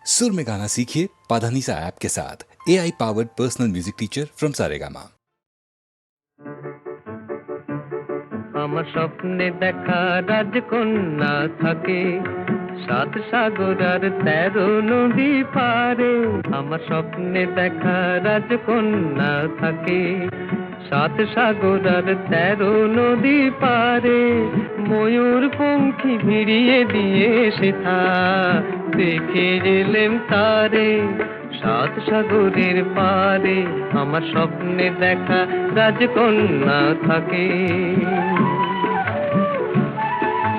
सुर में गाना सीखिए पाधानीसा ऐप के साथ। AI powered personal music teacher from Saregama. আমার স্বপ্নে দেখা রাজকন্যা থাকে 7 সাগর আর 13 নদী পারে। আমার স্বপ্নে দেখা রাজকন্যা থাকে 7 সাগর আর 13 নদী পারে। ময়ূর পঙ্খী ভিড়িয়ে দিয়ে সেথা দেখে এলেম তারে 7 সাগরের পারে। আমার স্বপ্নে দেখা রাজকন্যা থাকে।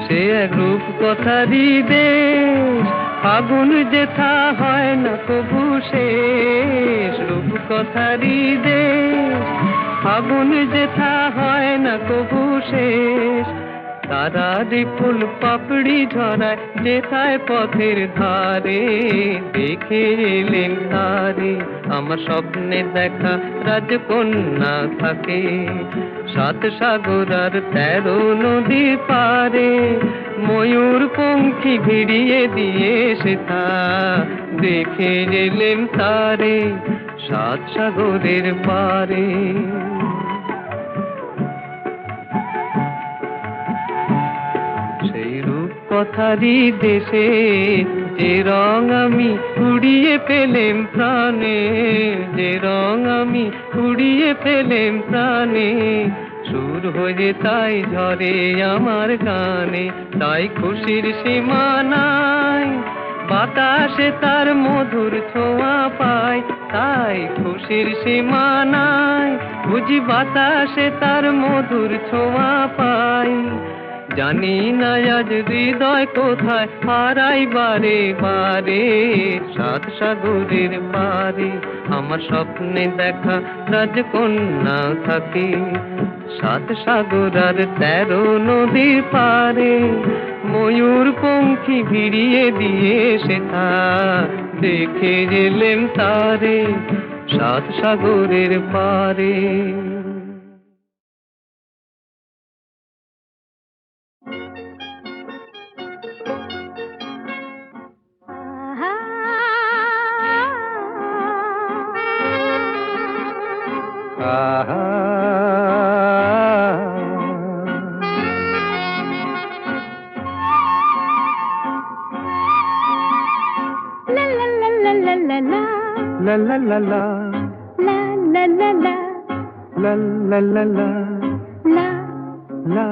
সে এক রূপ কথারই দেশ, ফাগুন যেথা হয় না কবু শেষ। রূপ কথারই দেশ, ফাগুন যেথা হয় না কবু শেষ। তারারি ফুল পাপড়ি ঝরায় যেথায় পথের ধারে দেখে এলেন তারে। আমার স্বপ্নে দেখা রাজকন্যা থাকে 7 সাগর আর 13 নদী পারে। ময়ূর পঙ্খী ভিড়িয়ে দিয়ে সেথা দেখে এলেন তারে 7 সাগরের পারে। সেই রূপ কথারই দেশে যে রং আমি কুড়িয়ে পেলেম প্রাণে, যে রং আমি কুড়িয়ে পেলেম প্রাণে। সুর হয়ে তাই ঝরে আমার গানে, তাই খুশির সীমা নাই। বাতাসে তার মধুর ছোঁয়া পায়, তাই খুশির সীমা নাই। বুঝি বাতাসে তার মধুর ছোঁয়া পাই। জানি না আজ হৃদয় কোথায় হারাই বারে বারে 7 সাগরের পারে। আমার স্বপ্নে দেখা রাজকন্যা থাকে 7 সাগর আর 13 নদীর পারে। ময়ূর পঙ্খী ভিড়িয়ে দিয়ে সেথা দেখে এলেম তারে 7 সাগরের পারে। La la la la La la la la la la la la la la la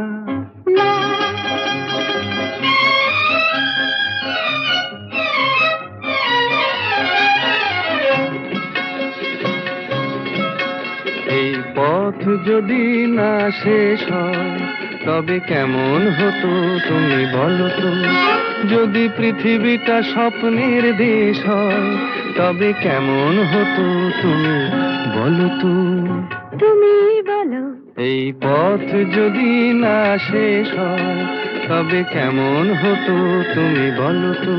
এই পথ যদি না শেষ হয় তবে কেমন হতো তুমি বলো তো। যদি পৃথিবীটা স্বপ্নের দেশ হয় তবে কেমন হতো তুমি বলো তো। তুমি বলো এই পথ যদি না শেষ হয় তবে কেমন হতো তুমি বলো তো।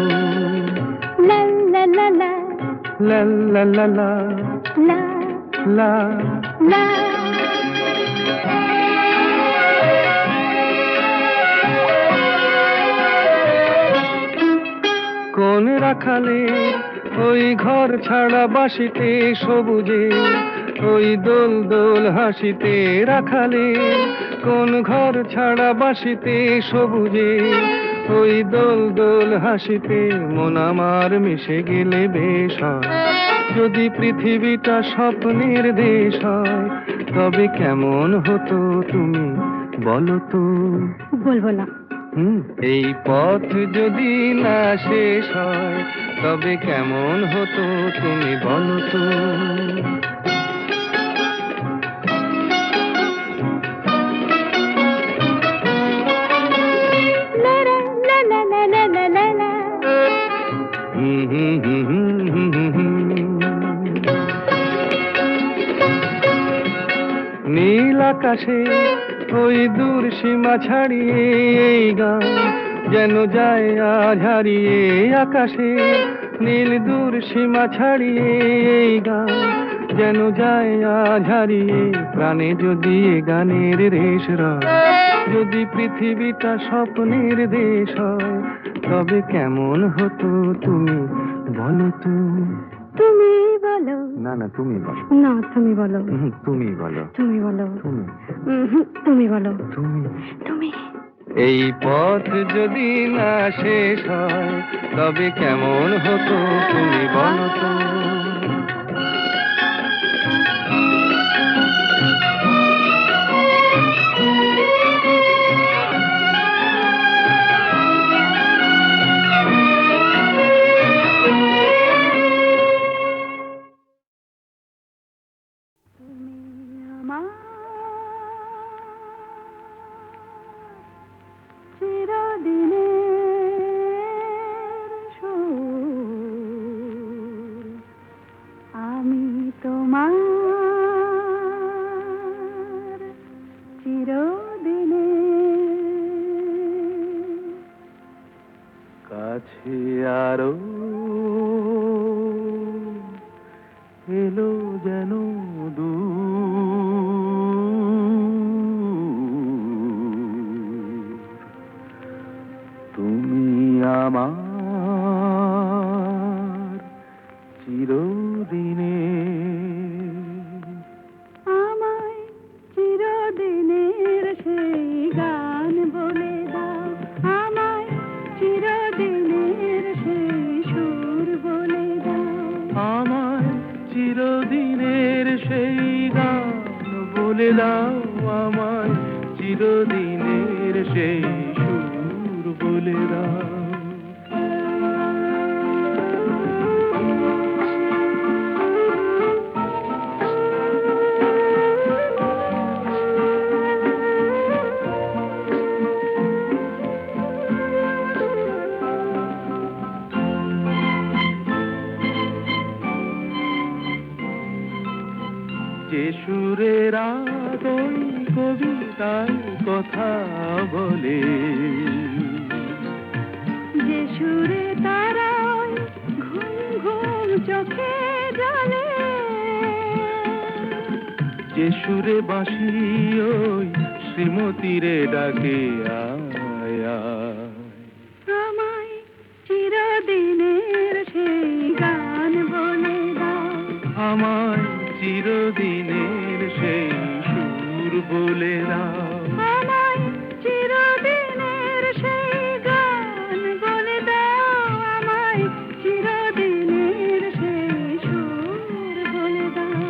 la la la la লা লা লা লা la লা la কোন রাখালে ওই ঘর ছাড়া বাসিতে সবুজে ওই দোল দোল হাসিতে। রাখালে কোন ঘর ছাড়া বাসিতে সবুজে ওই দোল দোল হাসিতে। মন আমার মিশে গেলে বেশ হয়। যদি পৃথিবীটা স্বপ্নের দেশ হয় তবে কেমন হতো তুমি বলো তো। বলবো না। এই পথ যদি না শেষ হয় তবে কেমন হতো তুমি বলো তো। La la la la la la la la নীল আকাশে ওই দূর সীমা ছাড়িয়ে এই গান যেন যায় আজ হারিয়ে। আকাশে নীল দূর সীমা ছাড়িয়ে এই গান যেন যায় আজ হারিয়ে। প্রাণে যদি এ গানের রেশ রয়, যদি পৃথিবীটা স্বপ্নের দেশ হয় তবে কেমন হতো তুমি বলো তুমি বলো। না না তুমি বলো। না তুমি বলো। তুমি বলো। তুমি বলো। তুমি তুমি বলো। তুমি তুমি। এই পথ যদি না শেষ হয় তবে কেমন হতো তুমি বলো তো। আমার চিরদিনের সুর, আমি তোমার চিরদিনের কাছে আরো এলো যেন দূর, তুমি আমার চিরদিনে। আমায় চিরদিনের সেই গান বলে দাও, আমায় চিরদিনের সেই সুর বলে দাও, আমার চিরদিনের সেই গান বলে দাও, আমার চিরদিনের সেই সুর বলে দাও। যে সুরের ওই কবিতায় কথা বলে, যে সুরে তারায় ঘুম ঘুম চোখে জলে, যে সুরে বাঁশি ওই শ্রীমতীরে ডাকে আয় আয়। আমায় চিরদিনের সেই গান বলে দাও, আমায় চিরদিনের সেই সুর বলে দাও। আমায় চিরদিনের সেই গান বলে দাও, আমায় চিরদিনের সেই সুর বলে দাও।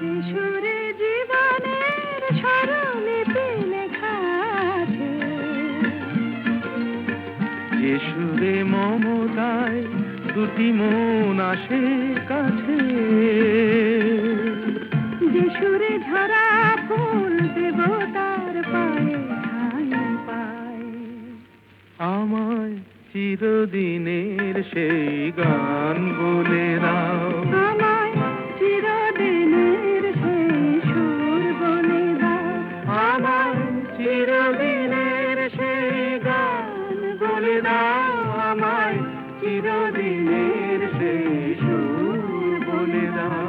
যে সুরে জীবনের স্বরলিপি লেখা আছে, যে সুরে মমতায় দুটি মন আসে কাছে, যে সুরে ঝরা ফুল দেবতার পায়ে ঠাঁই পায়, আমায় চিরদিনের সেই গান বলে দাও। আমায় চিরদিনের সেই সুর বলে দাও, আমায় চিরদিনের সেই গান বলে দাও, আমায় চিরদিনের সেই সুর বলে দাও।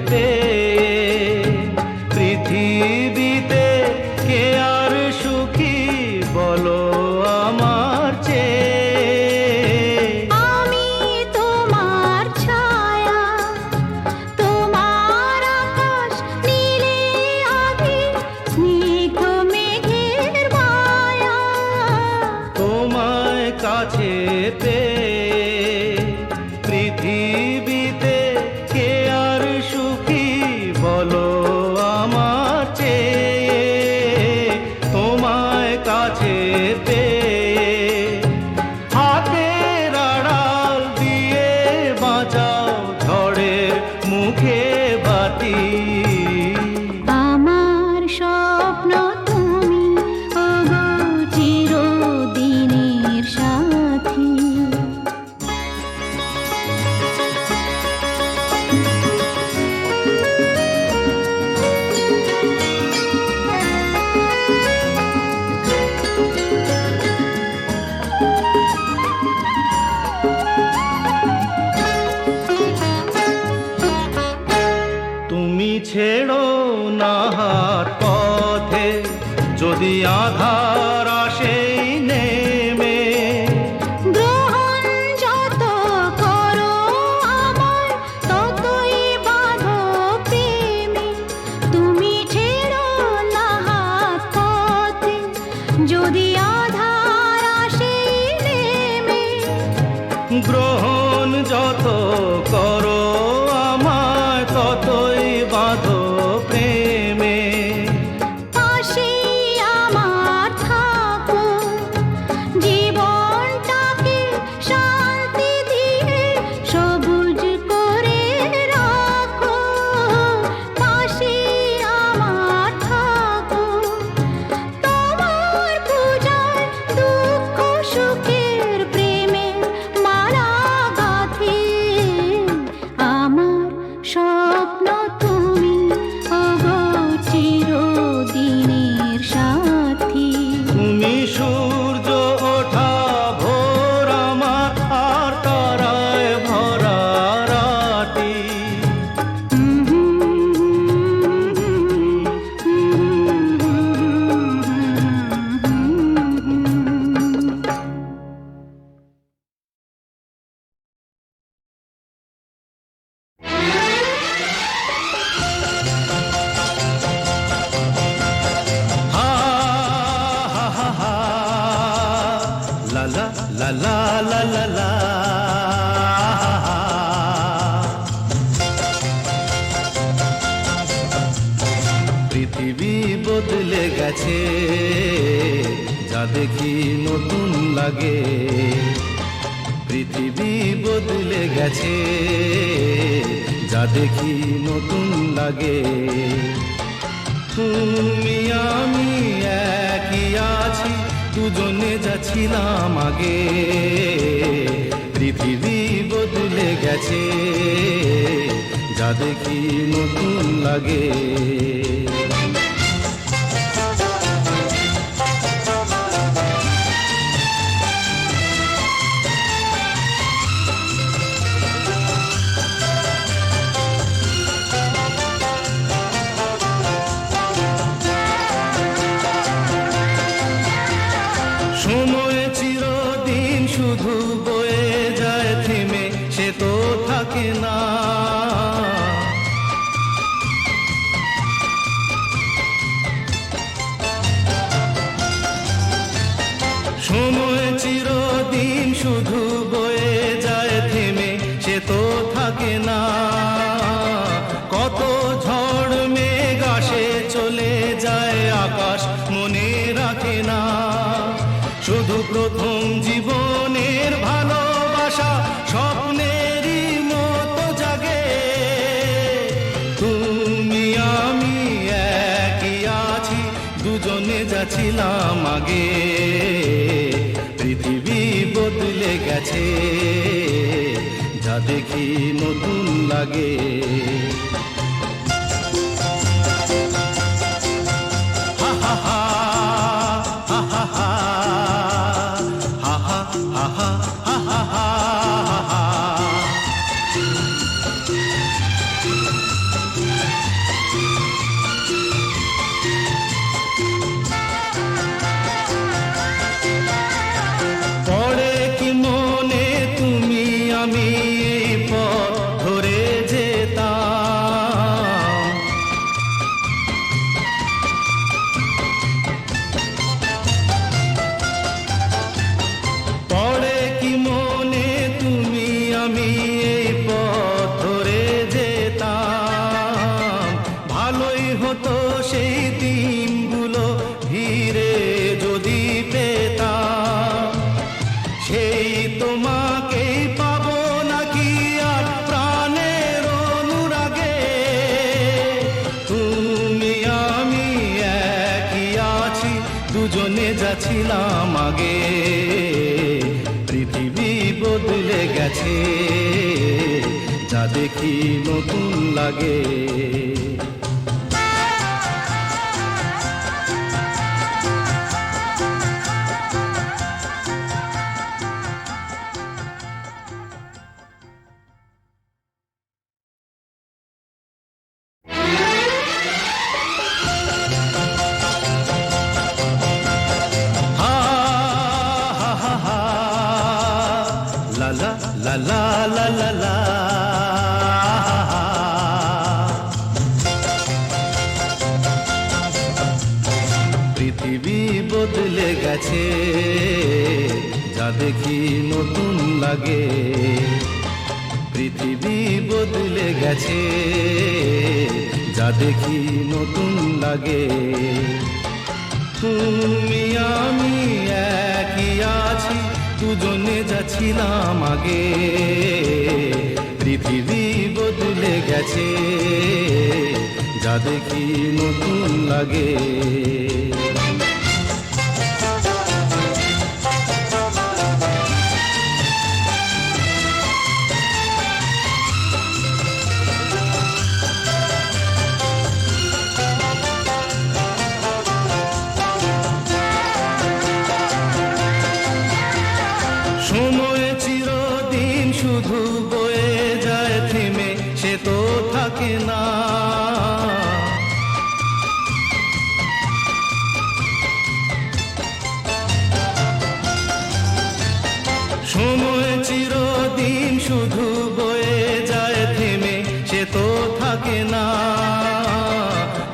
পেয়ে পৃথিবীতে কে আর সুখী বলো আমার চেয়ে। আমি তোমার ছায়া, তোমার আকাশ নীলে আভি, স্নিগ্ধ মেঘের মায়া। তোমায় কাছে পেয়ে পৃথিবীতে কে আর সুখী বলো আমার চেয়ে। তোমায় কাছে পেয়ে হাতের আড়াল দিয়ে বাঁচাও ঝড়ের মুখে বাতি। আমার স্বপ্ন তুমি, ওগো চিরদিনের সাথী। তুমি ছেড়ো না হাত পথে যদি আধার আসে নেমে। গ্রহণ যত করো আমায়, ততই বাঁধো প্রেমে। তুমি ছেড়ো না হাত পথে যদি আধার আসে নেমে। গ্রহণ যত করো আমায় ততই বাঁধো প্রেমে। পাশে আমার থাকো, জীবনটাকে শান্তি দিয়ে সবুজ করে রাখো। পাশে আমার থাকো, তোমার পূজায় দুঃখ সুখের প্রেমের মালা গাঁথি। আমার স্বপ্ন তুমি, ওগো চিরদিনের সাথী। তুমি সূর্য ওঠা ভোর আমার আর তারায় ভরা রাতি। হা হা হা হা লা লা লা লা লা লা লা। পৃথিবী বদলে গেছে, যা দেখি নতুন লাগে। পৃথিবী বদলে গেছে, যা দেখি নতুন লাগে। তুমি আমি একই আছি, দুজনে যাচ্ছিলাম আগে। পৃথিবী বদলে গেছে, যা দেখি নতুন লাগে। সময় চিরদিন শুধু বয়ে যায় থেমে, সে তো থাকে না। সময় চিরদিন শুধু বয়ে যায় থেমে, সে তো থাকে না। কত ঝড় মেঘ আসে চলে যায়, আকাশ মনে রাখে না। শুধু প্রথম জীবনের ভালোবাসা স্বপ্নেরই মতো জাগে। তুমি আমি একই আছি, দুজনে যাচ্ছিলাম আগে। পৃথিবী বদলে গেছে, যা দেখি নতুন লাগে। হা হা হা হা হা হা হা হা হা হা হা হা। ভালোই হতো সেই দিনগুলো ফিরে যদি পেতাম, সেই তোমাকেই পাবো নাকি আর প্রাণের অনুরাগে। তুমি আমি একই আছি, দুজনে যাচ্ছিলাম আগে। পৃথিবী বদলে গেছে, যা দেখি নতুন লাগে। হা হা হা হা, লা লা লা লা লা লা লা। পৃথিবী বদলে গেছে, যা দেখি নতুন লাগে। পৃথিবী বদলে গেছে, যা দেখি নতুন লাগে। তুমি আমি একই আছি, দুজনে যাচ্ছিলাম আগে। পৃথিবী বদলে গেছে, যা দেখি নতুন লাগে। সময় চিরদিন শুধু বয়ে যায় থেমে, সে তো থাকে না। সময় চিরদিন শুধু বয়ে যায় থেমে, সে তো থাকে না।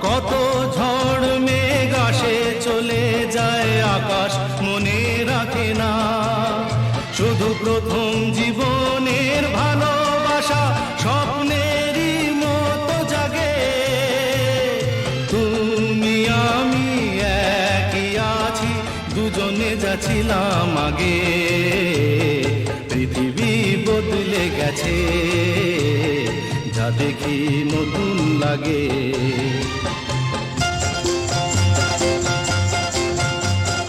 কত ঝড় মেঘ আসে চলে যায়, আকাশ মনে রাখে না। শুধু প্রথম জীবনের ভালোবাসা স্বপ্নেরই মতো জাগে। তুমি আমি একই আছি, দুজনে যাচ্ছিলাম আগে। পৃথিবী বদলে গেছে, যা দেখি নতুন লাগে।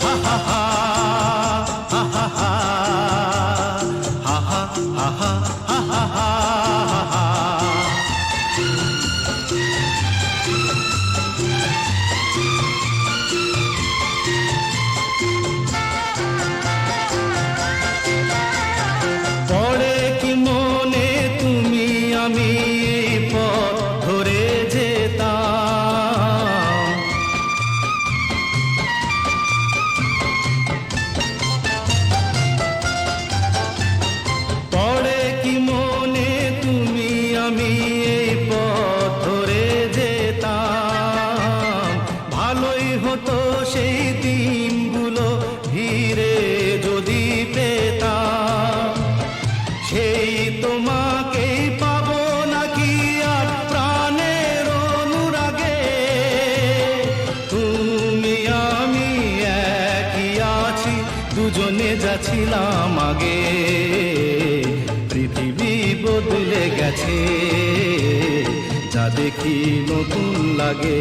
হা হা হা, হা হা হা, হা হা হা, হা হা হা, হা। পড়ে কি মনে তুমি আমি এই পথ ধরে যেতাম। পড়ে কি মনে তুমি আমি এই পথ ধরে যেতাম। ভালোই হতো সেই দিনগুলো ফিরে যদি পেতাম, সেই তোমাকেই পাবো নাকি আর প্রাণের অনুরাগে। তুমি আমি একই আছি, দুজনে যাচ্ছিলাম আগে। পৃথিবী বদলে গেছে, যা দেখি নতুন লাগে।